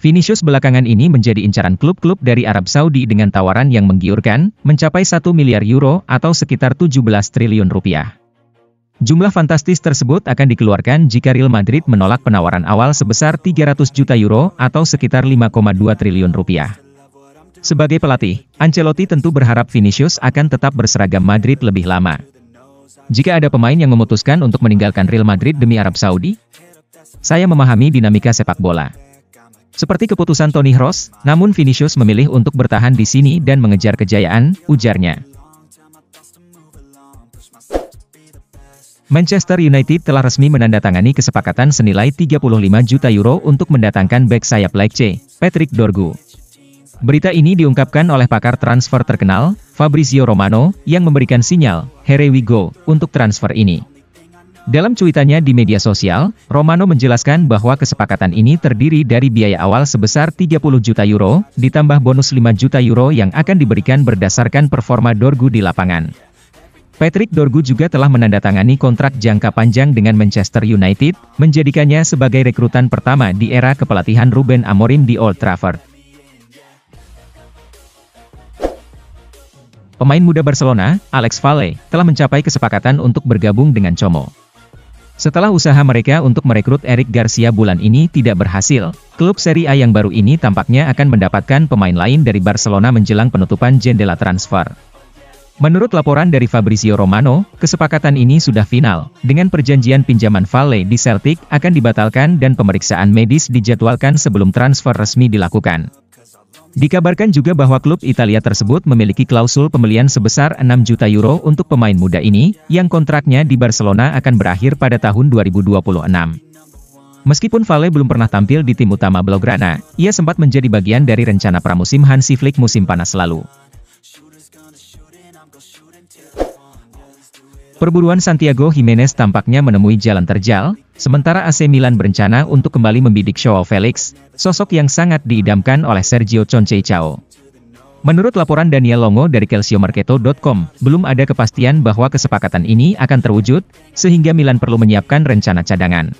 Vinicius belakangan ini menjadi incaran klub-klub dari Arab Saudi dengan tawaran yang menggiurkan, mencapai 1 miliar euro atau sekitar 17 triliun rupiah. Jumlah fantastis tersebut akan dikeluarkan jika Real Madrid menolak penawaran awal sebesar 300 juta euro atau sekitar 5,2 triliun rupiah. Sebagai pelatih, Ancelotti tentu berharap Vinicius akan tetap berseragam Madrid lebih lama. Jika ada pemain yang memutuskan untuk meninggalkan Real Madrid demi Arab Saudi, saya memahami dinamika sepak bola. Seperti keputusan Toni Kroos, namun Vinicius memilih untuk bertahan di sini dan mengejar kejayaan, ujarnya. Manchester United telah resmi menandatangani kesepakatan senilai 35 juta euro untuk mendatangkan bek sayap Lecce, Patrick Dorgu. Berita ini diungkapkan oleh pakar transfer terkenal, Fabrizio Romano, yang memberikan sinyal, "Here we go," untuk transfer ini. Dalam cuitannya di media sosial, Romano menjelaskan bahwa kesepakatan ini terdiri dari biaya awal sebesar 30 juta euro, ditambah bonus 5 juta euro yang akan diberikan berdasarkan performa Dorgu di lapangan. Patrick Dorgu juga telah menandatangani kontrak jangka panjang dengan Manchester United, menjadikannya sebagai rekrutan pertama di era kepelatihan Ruben Amorim di Old Trafford. Pemain muda Barcelona, Alex Valle, telah mencapai kesepakatan untuk bergabung dengan Como. Setelah usaha mereka untuk merekrut Eric Garcia bulan ini tidak berhasil, klub Serie A yang baru ini tampaknya akan mendapatkan pemain lain dari Barcelona menjelang penutupan jendela transfer. Menurut laporan dari Fabrizio Romano, kesepakatan ini sudah final, dengan perjanjian pinjaman Valle di Celtic akan dibatalkan dan pemeriksaan medis dijadwalkan sebelum transfer resmi dilakukan. Dikabarkan juga bahwa klub Italia tersebut memiliki klausul pembelian sebesar 6 juta euro untuk pemain muda ini, yang kontraknya di Barcelona akan berakhir pada tahun 2026. Meskipun Valle belum pernah tampil di tim utama Blaugrana, ia sempat menjadi bagian dari rencana pramusim Hansi Flick musim panas lalu. Perburuan Santiago Giménez tampaknya menemui jalan terjal, sementara AC Milan berencana untuk kembali membidik Joao Felix, sosok yang sangat diidamkan oleh Sergio Conceição. Menurut laporan Daniel Longo dari calciomercato.com, belum ada kepastian bahwa kesepakatan ini akan terwujud, sehingga Milan perlu menyiapkan rencana cadangan.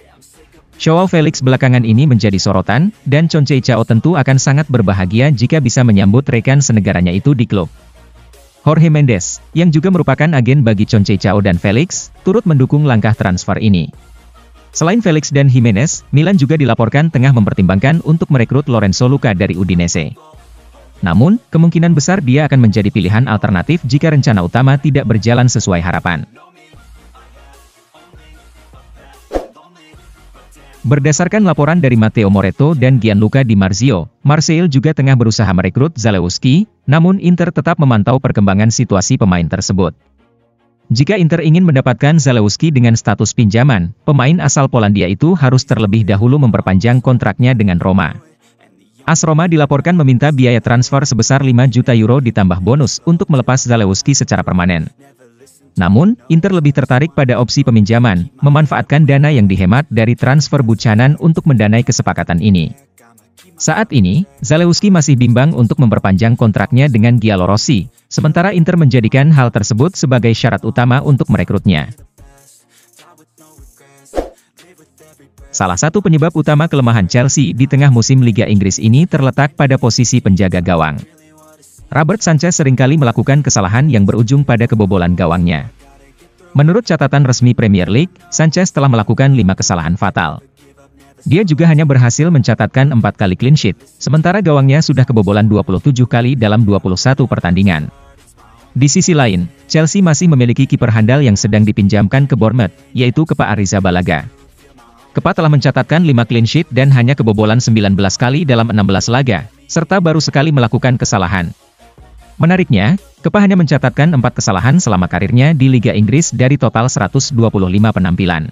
Joao Felix belakangan ini menjadi sorotan, dan Conceição tentu akan sangat berbahagia jika bisa menyambut rekan senegaranya itu di klub. Jorge Mendes, yang juga merupakan agen bagi Conceição dan Felix, turut mendukung langkah transfer ini. Selain Felix dan Giménez, Milan juga dilaporkan tengah mempertimbangkan untuk merekrut Lorenzo Luca dari Udinese. Namun, kemungkinan besar dia akan menjadi pilihan alternatif jika rencana utama tidak berjalan sesuai harapan. Berdasarkan laporan dari Matteo Moretto dan Gianluca Di Marzio, Marseille juga tengah berusaha merekrut Zalewski, namun Inter tetap memantau perkembangan situasi pemain tersebut. Jika Inter ingin mendapatkan Zalewski dengan status pinjaman, pemain asal Polandia itu harus terlebih dahulu memperpanjang kontraknya dengan Roma. AS Roma dilaporkan meminta biaya transfer sebesar 5 juta euro ditambah bonus untuk melepas Zalewski secara permanen. Namun, Inter lebih tertarik pada opsi peminjaman, memanfaatkan dana yang dihemat dari transfer Buchanan untuk mendanai kesepakatan ini. Saat ini, Zalewski masih bimbang untuk memperpanjang kontraknya dengan Giallorossi, sementara Inter menjadikan hal tersebut sebagai syarat utama untuk merekrutnya. Salah satu penyebab utama kelemahan Chelsea di tengah musim Liga Inggris ini terletak pada posisi penjaga gawang. Robert Sanchez seringkali melakukan kesalahan yang berujung pada kebobolan gawangnya. Menurut catatan resmi Premier League, Sanchez telah melakukan 5 kesalahan fatal. Dia juga hanya berhasil mencatatkan 4 kali clean sheet, sementara gawangnya sudah kebobolan 27 kali dalam 21 pertandingan. Di sisi lain, Chelsea masih memiliki kiper handal yang sedang dipinjamkan ke Bournemouth, yaitu Kepa Arrizabalaga. Kepa telah mencatatkan 5 clean sheet dan hanya kebobolan 19 kali dalam 16 laga, serta baru sekali melakukan kesalahan. Menariknya, Kepa hanya mencatatkan 4 kesalahan selama karirnya di Liga Inggris dari total 125 penampilan.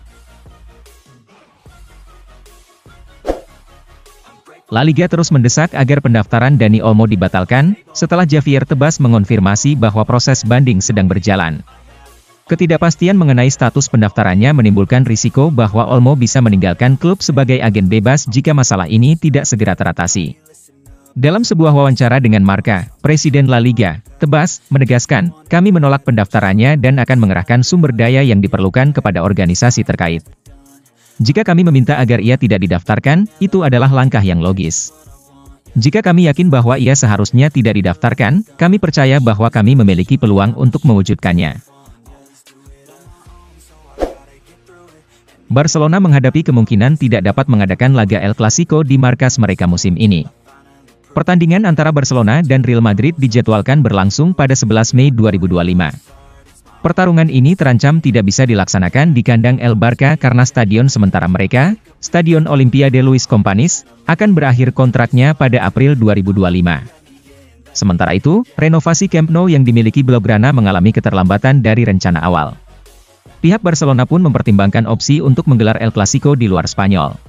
La Liga terus mendesak agar pendaftaran Dani Olmo dibatalkan, setelah Javier Tebas mengonfirmasi bahwa proses banding sedang berjalan. Ketidakpastian mengenai status pendaftarannya menimbulkan risiko bahwa Olmo bisa meninggalkan klub sebagai agen bebas jika masalah ini tidak segera teratasi. Dalam sebuah wawancara dengan Marca, Presiden La Liga, Tebas, menegaskan, kami menolak pendaftarannya dan akan mengerahkan sumber daya yang diperlukan kepada organisasi terkait. Jika kami meminta agar ia tidak didaftarkan, itu adalah langkah yang logis. Jika kami yakin bahwa ia seharusnya tidak didaftarkan, kami percaya bahwa kami memiliki peluang untuk mewujudkannya. Barcelona menghadapi kemungkinan tidak dapat mengadakan laga El Clasico di markas mereka musim ini. Pertandingan antara Barcelona dan Real Madrid dijadwalkan berlangsung pada 11 Mei 2025. Pertarungan ini terancam tidak bisa dilaksanakan di kandang El Barca karena stadion sementara mereka, Stadion Olimpiade Luis Companys, akan berakhir kontraknya pada April 2025. Sementara itu, renovasi Camp Nou yang dimiliki Blaugrana mengalami keterlambatan dari rencana awal. Pihak Barcelona pun mempertimbangkan opsi untuk menggelar El Clasico di luar Spanyol.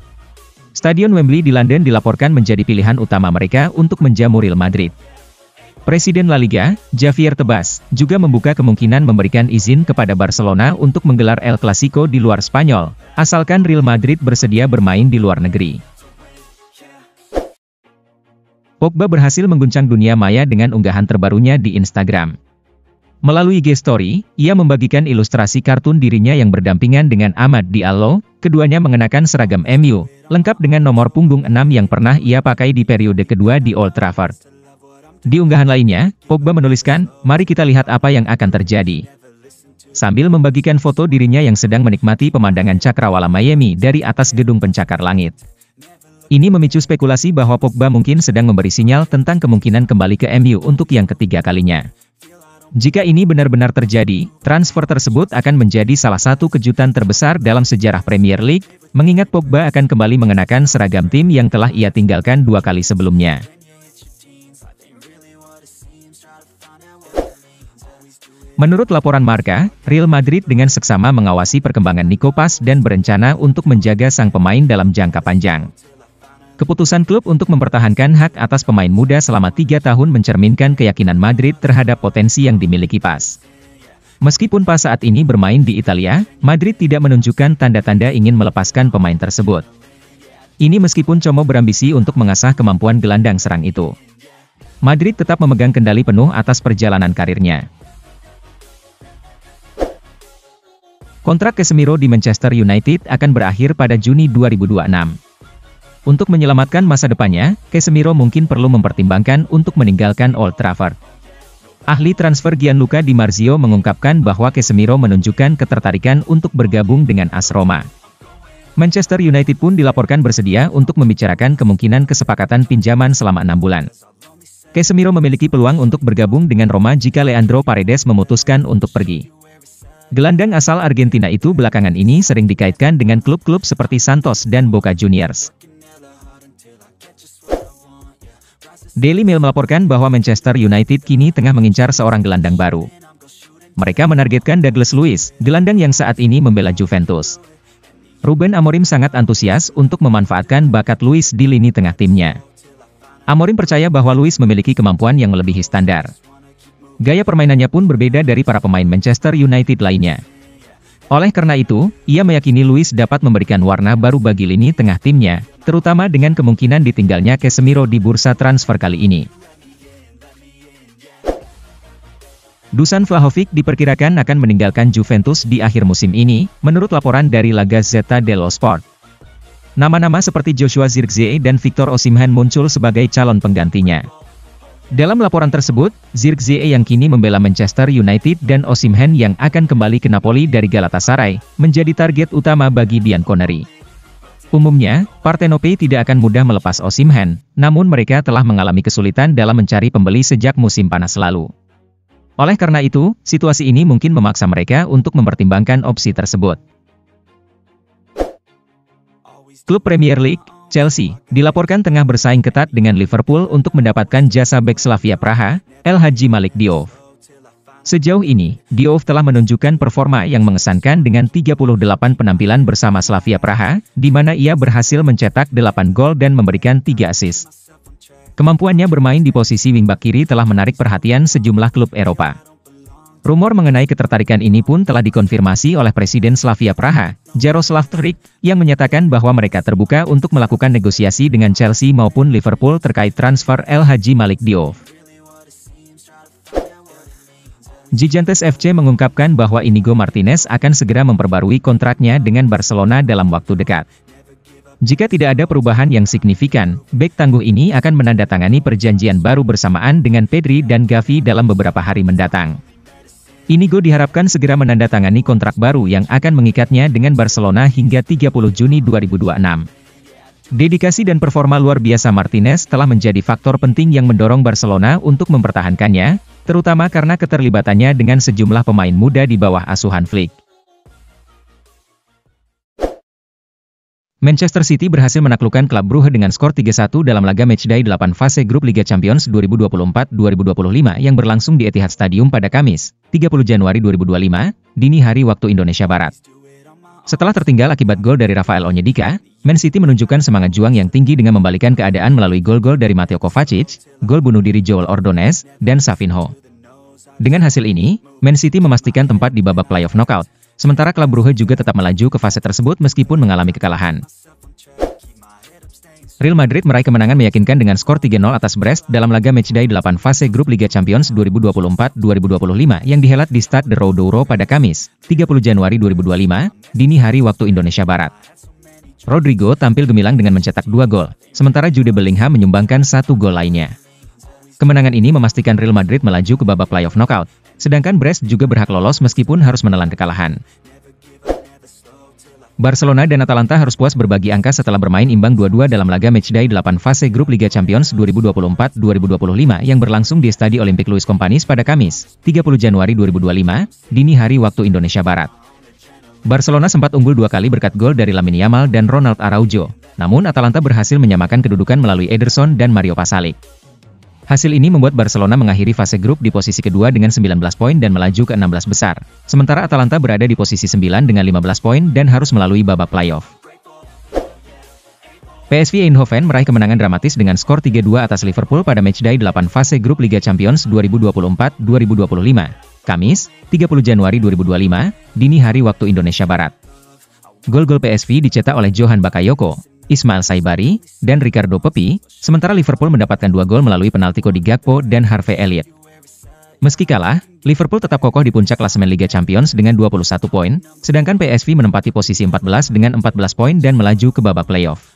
Stadion Wembley di London dilaporkan menjadi pilihan utama mereka untuk menjamu Real Madrid. Presiden La Liga, Javier Tebas, juga membuka kemungkinan memberikan izin kepada Barcelona untuk menggelar El Clasico di luar Spanyol, asalkan Real Madrid bersedia bermain di luar negeri. Pogba berhasil mengguncang dunia maya dengan unggahan terbarunya di Instagram. Melalui IG Story, ia membagikan ilustrasi kartun dirinya yang berdampingan dengan Amad Diallo, keduanya mengenakan seragam MU, lengkap dengan nomor punggung 6 yang pernah ia pakai di periode kedua di Old Trafford. Di unggahan lainnya, Pogba menuliskan, "Mari kita lihat apa yang akan terjadi." Sambil membagikan foto dirinya yang sedang menikmati pemandangan cakrawala Miami dari atas gedung pencakar langit. Ini memicu spekulasi bahwa Pogba mungkin sedang memberi sinyal tentang kemungkinan kembali ke MU untuk yang ketiga kalinya. Jika ini benar-benar terjadi, transfer tersebut akan menjadi salah satu kejutan terbesar dalam sejarah Premier League, mengingat Pogba akan kembali mengenakan seragam tim yang telah ia tinggalkan 2 kali sebelumnya. Menurut laporan Marca, Real Madrid dengan seksama mengawasi perkembangan Nico Paz dan berencana untuk menjaga sang pemain dalam jangka panjang. Keputusan klub untuk mempertahankan hak atas pemain muda selama 3 tahun mencerminkan keyakinan Madrid terhadap potensi yang dimiliki Paz. Meskipun Paz saat ini bermain di Italia, Madrid tidak menunjukkan tanda-tanda ingin melepaskan pemain tersebut. Ini meskipun Como berambisi untuk mengasah kemampuan gelandang serang itu. Madrid tetap memegang kendali penuh atas perjalanan karirnya. Kontrak Casemiro di Manchester United akan berakhir pada Juni 2026. Untuk menyelamatkan masa depannya, Casemiro mungkin perlu mempertimbangkan untuk meninggalkan Old Trafford. Ahli transfer Gianluca Di Marzio mengungkapkan bahwa Casemiro menunjukkan ketertarikan untuk bergabung dengan AS Roma. Manchester United pun dilaporkan bersedia untuk membicarakan kemungkinan kesepakatan pinjaman selama 6 bulan. Casemiro memiliki peluang untuk bergabung dengan Roma jika Leandro Paredes memutuskan untuk pergi. Gelandang asal Argentina itu belakangan ini sering dikaitkan dengan klub-klub seperti Santos dan Boca Juniors. Daily Mail melaporkan bahwa Manchester United kini tengah mengincar seorang gelandang baru. Mereka menargetkan Douglas Luiz, gelandang yang saat ini membela Juventus. Ruben Amorim sangat antusias untuk memanfaatkan bakat Luiz di lini tengah timnya. Amorim percaya bahwa Luiz memiliki kemampuan yang melebihi standar. Gaya permainannya pun berbeda dari para pemain Manchester United lainnya. Oleh karena itu, ia meyakini Luiz dapat memberikan warna baru bagi lini tengah timnya, terutama dengan kemungkinan ditinggalnya Casemiro di bursa transfer kali ini. Dusan Vlahovic diperkirakan akan meninggalkan Juventus di akhir musim ini, menurut laporan dari La Gazzetta dello Sport. Nama-nama seperti Joshua Zirkzee dan Victor Osimhen muncul sebagai calon penggantinya. Dalam laporan tersebut, Zirkzee yang kini membela Manchester United dan Osimhen yang akan kembali ke Napoli dari Galatasaray, menjadi target utama bagi Bianconeri. Umumnya, Partenope tidak akan mudah melepas Osimhen, namun mereka telah mengalami kesulitan dalam mencari pembeli sejak musim panas lalu. Oleh karena itu, situasi ini mungkin memaksa mereka untuk mempertimbangkan opsi tersebut. Klub Premier League, Chelsea, dilaporkan tengah bersaing ketat dengan Liverpool untuk mendapatkan jasa bek Slavia Praha, El Hadji Malik Diouf. Sejauh ini, Diouf telah menunjukkan performa yang mengesankan dengan 38 penampilan bersama Slavia Praha, di mana ia berhasil mencetak 8 gol dan memberikan 3 assist. Kemampuannya bermain di posisi wingback kiri telah menarik perhatian sejumlah klub Eropa. Rumor mengenai ketertarikan ini pun telah dikonfirmasi oleh Presiden Slavia Praha, Jaroslav Tric, yang menyatakan bahwa mereka terbuka untuk melakukan negosiasi dengan Chelsea maupun Liverpool terkait transfer El Hadji Malik Diouf. Gigantes FC mengungkapkan bahwa Inigo Martinez akan segera memperbarui kontraknya dengan Barcelona dalam waktu dekat. Jika tidak ada perubahan yang signifikan, bek tangguh ini akan menandatangani perjanjian baru bersamaan dengan Pedri dan Gavi dalam beberapa hari mendatang. Inigo diharapkan segera menandatangani kontrak baru yang akan mengikatnya dengan Barcelona hingga 30 Juni 2026. Dedikasi dan performa luar biasa Martinez telah menjadi faktor penting yang mendorong Barcelona untuk mempertahankannya, terutama karena keterlibatannya dengan sejumlah pemain muda di bawah asuhan Flick. Manchester City berhasil menaklukkan klub Brugge dengan skor 3-1 dalam laga matchday 8 fase grup Liga Champions 2024-2025 yang berlangsung di Etihad Stadium pada Kamis, 30 Januari 2025, dini hari waktu Indonesia Barat. Setelah tertinggal akibat gol dari Rafael Onyedika, Man City menunjukkan semangat juang yang tinggi dengan membalikan keadaan melalui gol-gol dari Mateo Kovacic, gol bunuh diri Joel Ordonez, dan Savinho. Dengan hasil ini, Man City memastikan tempat di babak playoff knockout. Sementara klub Brugge juga tetap melaju ke fase tersebut meskipun mengalami kekalahan. Real Madrid meraih kemenangan meyakinkan dengan skor 3-0 atas Brest dalam laga matchday 8 fase grup Liga Champions 2024-2025 yang dihelat di Stade de Roudouro pada Kamis, 30 Januari 2025, dini hari waktu Indonesia Barat. Rodrigo tampil gemilang dengan mencetak 2 gol, sementara Jude Bellingham menyumbangkan 1 gol lainnya. Kemenangan ini memastikan Real Madrid melaju ke babak playoff knockout, sedangkan Brest juga berhak lolos meskipun harus menelan kekalahan. Barcelona dan Atalanta harus puas berbagi angka setelah bermain imbang 2-2 dalam laga matchday 8 fase grup Liga Champions 2024-2025 yang berlangsung di Stade Olympique Louis Companys pada Kamis, 30 Januari 2025, dini hari waktu Indonesia Barat. Barcelona sempat unggul 2 kali berkat gol dari Lamine Yamal dan Ronald Araujo, namun Atalanta berhasil menyamakan kedudukan melalui Ederson dan Mario Pasalic. Hasil ini membuat Barcelona mengakhiri fase grup di posisi kedua dengan 19 poin dan melaju ke 16 besar. Sementara Atalanta berada di posisi 9 dengan 15 poin dan harus melalui babak playoff. PSV Eindhoven meraih kemenangan dramatis dengan skor 3-2 atas Liverpool pada matchday 8 fase grup Liga Champions 2024-2025, Kamis, 30 Januari 2025, dini hari waktu Indonesia Barat. Gol-gol PSV dicetak oleh Johan Bakayoko, Ismail Saibari, dan Ricardo Pepi, sementara Liverpool mendapatkan 2 gol melalui penalti Cody Gakpo dan Harvey Elliott. Meski kalah, Liverpool tetap kokoh di puncak klasemen Liga Champions dengan 21 poin, sedangkan PSV menempati posisi 14 dengan 14 poin dan melaju ke babak playoff.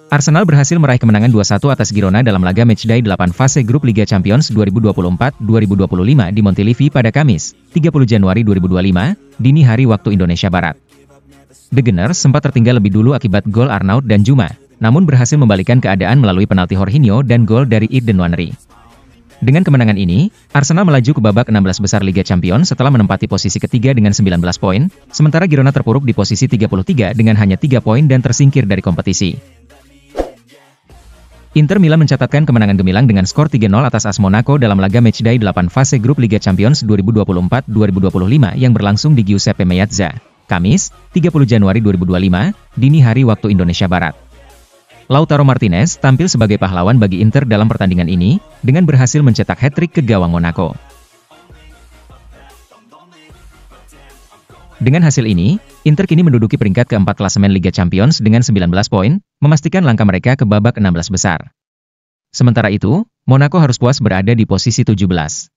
Arsenal berhasil meraih kemenangan 2-1 atas Girona dalam laga matchday 8 fase grup Liga Champions 2024-2025 di Montilivi pada Kamis, 30 Januari 2025, dini hari waktu Indonesia Barat. The Gunners sempat tertinggal lebih dulu akibat gol Arnaud dan Juma, namun berhasil membalikan keadaan melalui penalti Jorginho dan gol dari Eden Nwaneri. Dengan kemenangan ini, Arsenal melaju ke babak 16 besar Liga Champions setelah menempati posisi ketiga dengan 19 poin, sementara Girona terpuruk di posisi 33 dengan hanya 3 poin dan tersingkir dari kompetisi. Inter Milan mencatatkan kemenangan gemilang dengan skor 3-0 atas AS Monaco dalam laga matchday 8 fase grup Liga Champions 2024-2025 yang berlangsung di Giuseppe Meazza, Kamis, 30 Januari 2025, dini hari waktu Indonesia Barat. Lautaro Martinez tampil sebagai pahlawan bagi Inter dalam pertandingan ini, dengan berhasil mencetak hat-trick ke gawang Monaco. Dengan hasil ini, Inter kini menduduki peringkat keempat klasemen Liga Champions dengan 19 poin, memastikan langkah mereka ke babak 16 besar. Sementara itu, Monaco harus puas berada di posisi 17.